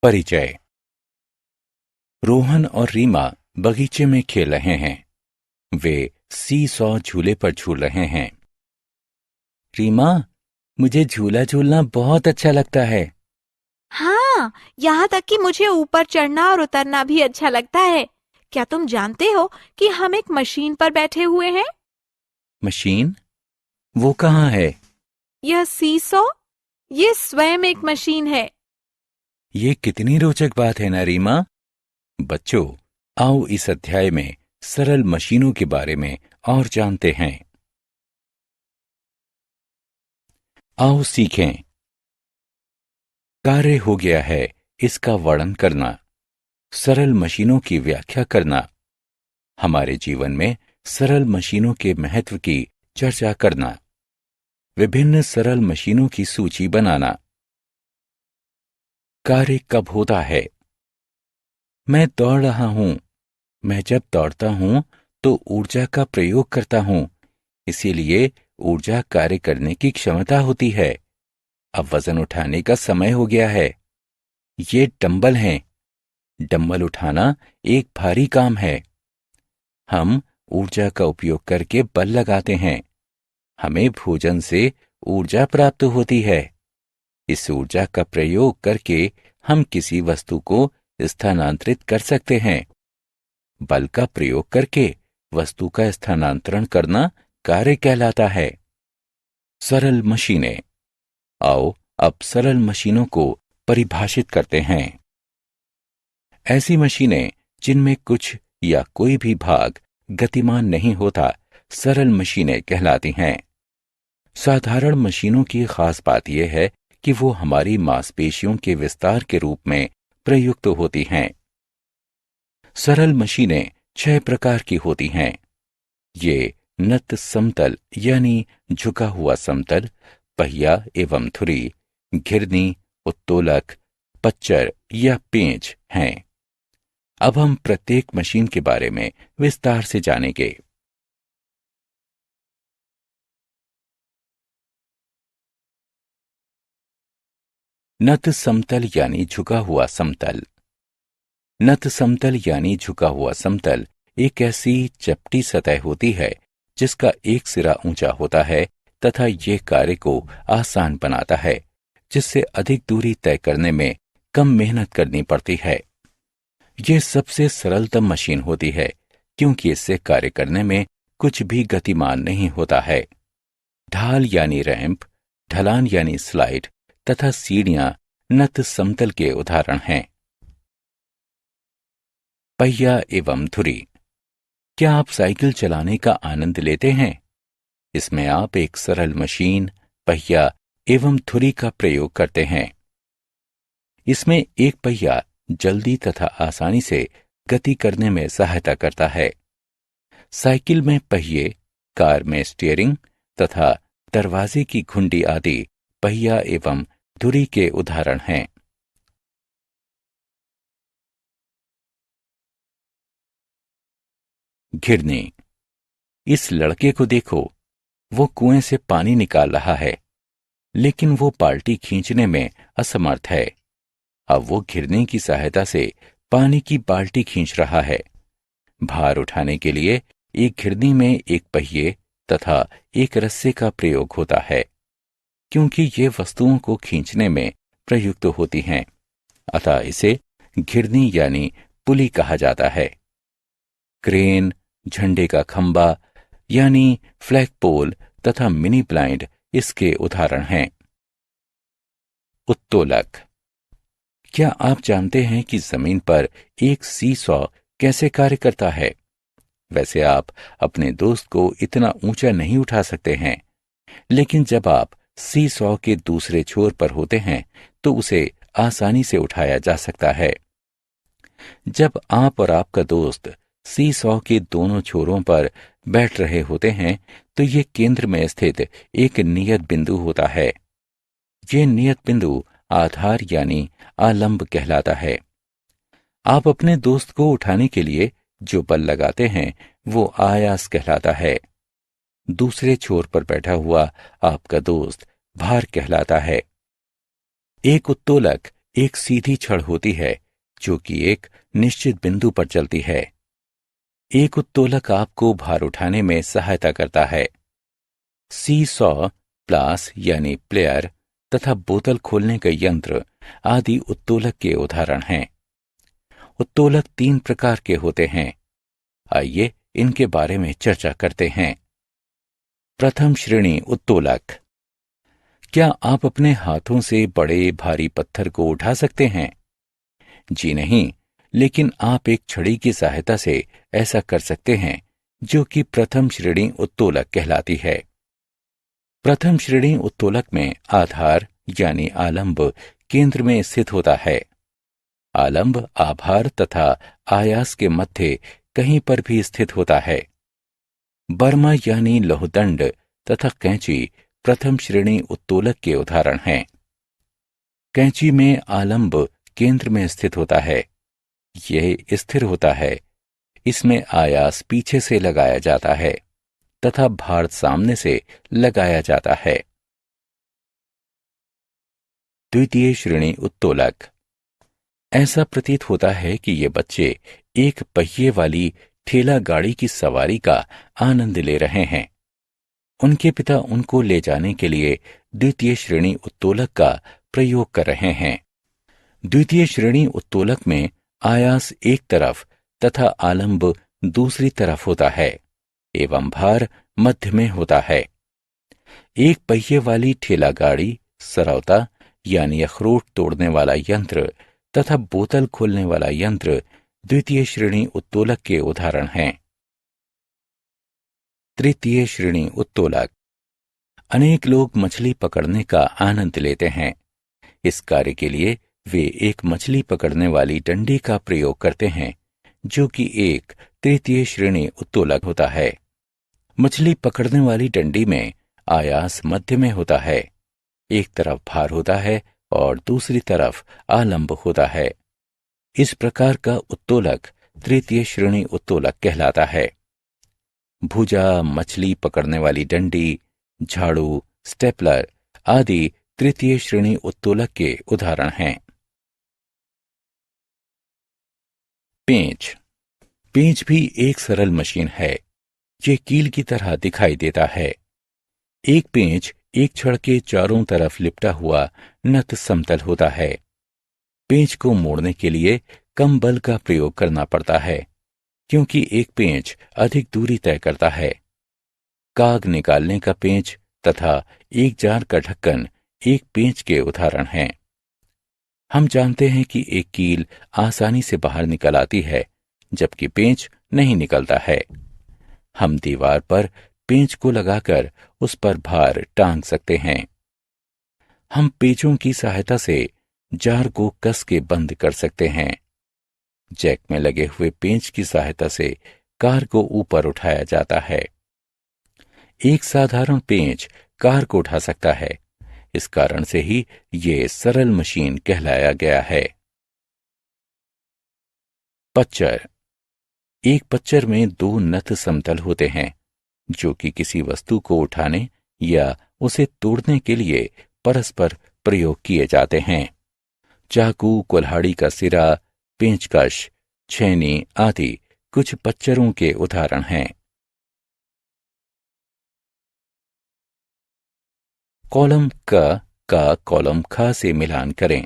परिचय। रोहन और रीमा बगीचे में खेल रहे हैं। वे सी सॉ झूले पर झूल रहे हैं। रीमा, मुझे झूला झूलना बहुत अच्छा लगता है। हाँ, यहाँ तक कि मुझे ऊपर चढ़ना और उतरना भी अच्छा लगता है। क्या तुम जानते हो कि हम एक मशीन पर बैठे हुए हैं? मशीन? वो कहाँ है? यह सीसॉ, ये स्वयं एक मशीन है। ये कितनी रोचक बात है ना रीमा। बच्चों, आओ इस अध्याय में सरल मशीनों के बारे में और जानते हैं। आओ सीखें। कार्य हो गया है, इसका वर्णन करना, सरल मशीनों की व्याख्या करना, हमारे जीवन में सरल मशीनों के महत्व की चर्चा करना, विभिन्न सरल मशीनों की सूची बनाना। कार्य कब होता है? मैं दौड़ रहा हूं। मैं जब दौड़ता हूं तो ऊर्जा का प्रयोग करता हूं, इसीलिए ऊर्जा कार्य करने की क्षमता होती है। अब वजन उठाने का समय हो गया है। ये डंबल हैं। डंबल उठाना एक भारी काम है। हम ऊर्जा का उपयोग करके बल लगाते हैं। हमें भोजन से ऊर्जा प्राप्त होती है। इस ऊर्जा का प्रयोग करके हम किसी वस्तु को स्थानांतरित कर सकते हैं। बल का प्रयोग करके वस्तु का स्थानांतरण करना कार्य कहलाता है। सरल मशीनें। आओ अब सरल मशीनों को परिभाषित करते हैं। ऐसी मशीनें जिनमें कुछ या कोई भी भाग गतिमान नहीं होता, सरल मशीनें कहलाती हैं। साधारण मशीनों की खास बात यह है कि वो हमारी मांसपेशियों के विस्तार के रूप में प्रयुक्त होती हैं। सरल मशीनें 6 प्रकार की होती हैं। ये नत समतल यानी झुका हुआ समतल, पहिया एवं धुरी, घिरनी, उत्तोलक, पच्चर या पेंच हैं। अब हम प्रत्येक मशीन के बारे में विस्तार से जानेंगे। नत समतल यानी झुका हुआ समतल। नत समतल यानी झुका हुआ समतल एक ऐसी चपटी सतह होती है जिसका एक सिरा ऊंचा होता है तथा ये कार्य को आसान बनाता है, जिससे अधिक दूरी तय करने में कम मेहनत करनी पड़ती है। ये सबसे सरलतम मशीन होती है क्योंकि इससे कार्य करने में कुछ भी गतिमान नहीं होता है। ढाल यानी रैंप, ढलान यानी स्लाइड तथा सीढ़ियां नत समतल के उदाहरण हैं। पहिया एवं धुरी। क्या आप साइकिल चलाने का आनंद लेते हैं? इसमें आप एक सरल मशीन, पहिया एवं धुरी का प्रयोग करते हैं। इसमें एक पहिया जल्दी तथा आसानी से गति करने में सहायता करता है। साइकिल में पहिए, कार में स्टीयरिंग तथा दरवाजे की घुंडी आदि पहिया एवं धुरी के उदाहरण हैं। घिरनी। इस लड़के को देखो, वो कुएं से पानी निकाल रहा है, लेकिन वो बाल्टी खींचने में असमर्थ है। अब वो घिरनी की सहायता से पानी की बाल्टी खींच रहा है। भार उठाने के लिए एक घिरनी में एक पहिए तथा एक रस्से का प्रयोग होता है, क्योंकि ये वस्तुओं को खींचने में प्रयुक्त होती हैं, अतः इसे घिरनी यानी पुली कहा जाता है। क्रेन, झंडे का खंबा यानी फ्लैग पोल तथा मिनी ब्लाइंड इसके उदाहरण हैं। उत्तोलक। क्या आप जानते हैं कि जमीन पर एक सी सॉ कैसे कार्य करता है? वैसे आप अपने दोस्त को इतना ऊंचा नहीं उठा सकते हैं, लेकिन जब आप सी सॉ के दूसरे छोर पर होते हैं तो उसे आसानी से उठाया जा सकता है। जब आप और आपका दोस्त सी सॉ के दोनों छोरों पर बैठ रहे होते हैं तो ये केंद्र में स्थित एक नियत बिंदु होता है। ये नियत बिंदु आधार यानी आलंब कहलाता है। आप अपने दोस्त को उठाने के लिए जो बल लगाते हैं वो आयास कहलाता है। दूसरे छोर पर बैठा हुआ आपका दोस्त भार कहलाता है। एक उत्तोलक एक सीधी छड़ होती है जो कि एक निश्चित बिंदु पर चलती है। एक उत्तोलक आपको भार उठाने में सहायता करता है। सी सॉ, प्लास यानी प्लेयर तथा बोतल खोलने का यंत्र आदि उत्तोलक के उदाहरण हैं। उत्तोलक 3 प्रकार के होते हैं। आइए इनके बारे में चर्चा करते हैं। प्रथम श्रेणी उत्तोलक। क्या आप अपने हाथों से बड़े भारी पत्थर को उठा सकते हैं? जी नहीं, लेकिन आप एक छड़ी की सहायता से ऐसा कर सकते हैं, जो कि प्रथम श्रेणी उत्तोलक कहलाती है। प्रथम श्रेणी उत्तोलक में आधार यानी आलंब केंद्र में स्थित होता है। आलंब आभार तथा आयास के मध्य कहीं पर भी स्थित होता है। बर्मा यानी लौहदंड तथा कैंची प्रथम श्रेणी उत्तोलक के उदाहरण हैं। कैंची में आलंब केंद्र में स्थित होता है। यह स्थिर होता है। इसमें आयास पीछे से लगाया जाता है तथा भार सामने से लगाया जाता है। द्वितीय श्रेणी उत्तोलक। ऐसा प्रतीत होता है कि ये बच्चे एक पहिए वाली ठेला गाड़ी की सवारी का आनंद ले रहे हैं। उनके पिता उनको ले जाने के लिए द्वितीय श्रेणी उत्तोलक का प्रयोग कर रहे हैं। द्वितीय श्रेणी उत्तोलक में आयास एक तरफ तथा आलंब दूसरी तरफ होता है एवं भार मध्य में होता है। एक पहिए वाली ठेला गाड़ी, सरौता यानी अखरोट तोड़ने वाला यंत्र तथा बोतल खोलने वाला यंत्र द्वितीय श्रेणी उत्तोलक के उदाहरण हैं। तृतीय श्रेणी उत्तोलक। अनेक लोग मछली पकड़ने का आनंद लेते हैं। इस कार्य के लिए वे एक मछली पकड़ने वाली डंडी का प्रयोग करते हैं, जो कि एक तृतीय श्रेणी उत्तोलक होता है। मछली पकड़ने वाली डंडी में आयास मध्य में होता है। एक तरफ भार होता है और दूसरी तरफ आलंब होता है। इस प्रकार का उत्तोलक तृतीय श्रेणी उत्तोलक कहलाता है। भुजा, मछली पकड़ने वाली डंडी, झाड़ू, स्टेपलर आदि तृतीय श्रेणी उत्तोलक के उदाहरण हैं। पेंच। पेंच भी एक सरल मशीन है। ये कील की तरह दिखाई देता है। एक पेंच एक छड़ के चारों तरफ लिपटा हुआ नत समतल होता है। पेंच को मोड़ने के लिए कम बल का प्रयोग करना पड़ता है, क्योंकि एक पेंच अधिक दूरी तय करता है। काग निकालने का पेंच तथा एक जार का ढक्कन एक पेंच के उदाहरण हैं। हम जानते हैं कि एक कील आसानी से बाहर निकल आती है, जबकि पेंच नहीं निकलता है। हम दीवार पर पेंच को लगाकर उस पर भार टांग सकते हैं। हम पेंचों की सहायता से जार को कस के बंद कर सकते हैं। जैक में लगे हुए पेंच की सहायता से कार को ऊपर उठाया जाता है। एक साधारण पेंच कार को उठा सकता है। इस कारण से ही ये सरल मशीन कहलाया गया है। पच्चर। एक पच्चर में 2 नत समतल होते हैं, जो कि किसी वस्तु को उठाने या उसे तोड़ने के लिए परस्पर प्रयोग किए जाते हैं। चाकू, कुल्हाड़ी का सिरा, पेंचकश, छेनी आदि कुछ पच्चरों के उदाहरण हैं। कॉलम क का कॉलम ख से मिलान करें।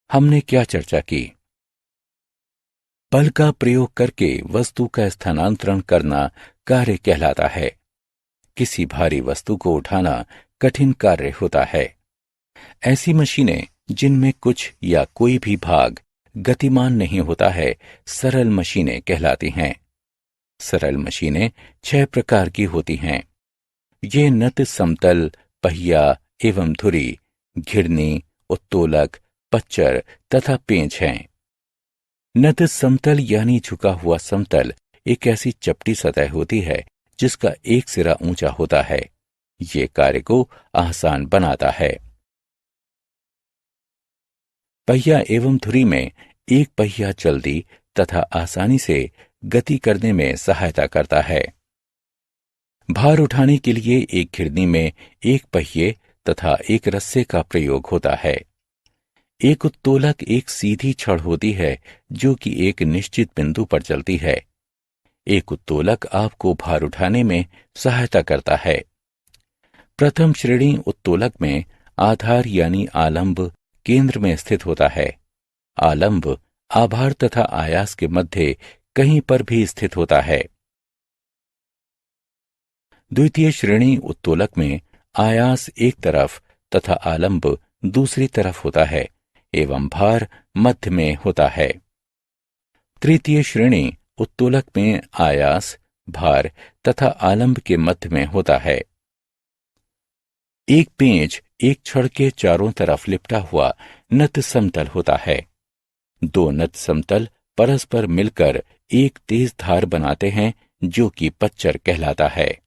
हमने क्या चर्चा की? बल का प्रयोग करके वस्तु का स्थानांतरण करना कार्य कहलाता है। किसी भारी वस्तु को उठाना कठिन कार्य होता है। ऐसी मशीनें जिनमें कुछ या कोई भी भाग गतिमान नहीं होता है, सरल मशीनें कहलाती हैं। सरल मशीनें 6 प्रकार की होती हैं। ये नत समतल, पहिया एवं धुरी, घिरनी, उत्तोलक, पच्चर तथा पेंच हैं। नत समतल यानी झुका हुआ समतल एक ऐसी चपटी सतह होती है जिसका एक सिरा ऊंचा होता है। ये कार्य को आसान बनाता है। पहिया एवं धुरी में एक पहिया जल्दी तथा आसानी से गति करने में सहायता करता है। भार उठाने के लिए एक घिरनी में एक पहिए तथा एक रस्से का प्रयोग होता है। एक उत्तोलक एक सीधी छड़ होती है जो कि एक निश्चित बिंदु पर चलती है। एक उत्तोलक आपको भार उठाने में सहायता करता है। प्रथम श्रेणी उत्तोलक में आधार यानी आलंब केंद्र में स्थित होता है। आलंब आभार तथा आयास के मध्य कहीं पर भी स्थित होता है। द्वितीय श्रेणी उत्तोलक में आयास एक तरफ तथा आलंब दूसरी तरफ होता है एवं भार मध्य में होता है। तृतीय श्रेणी उत्तोलक में आयास, भार तथा आलंब के मध्य में होता है। एक पेंच एक छड़ के चारों तरफ लिपटा हुआ नत समतल होता है। दो नत समतल परस्पर मिलकर एक तेज धार बनाते हैं जो कि पच्चर कहलाता है।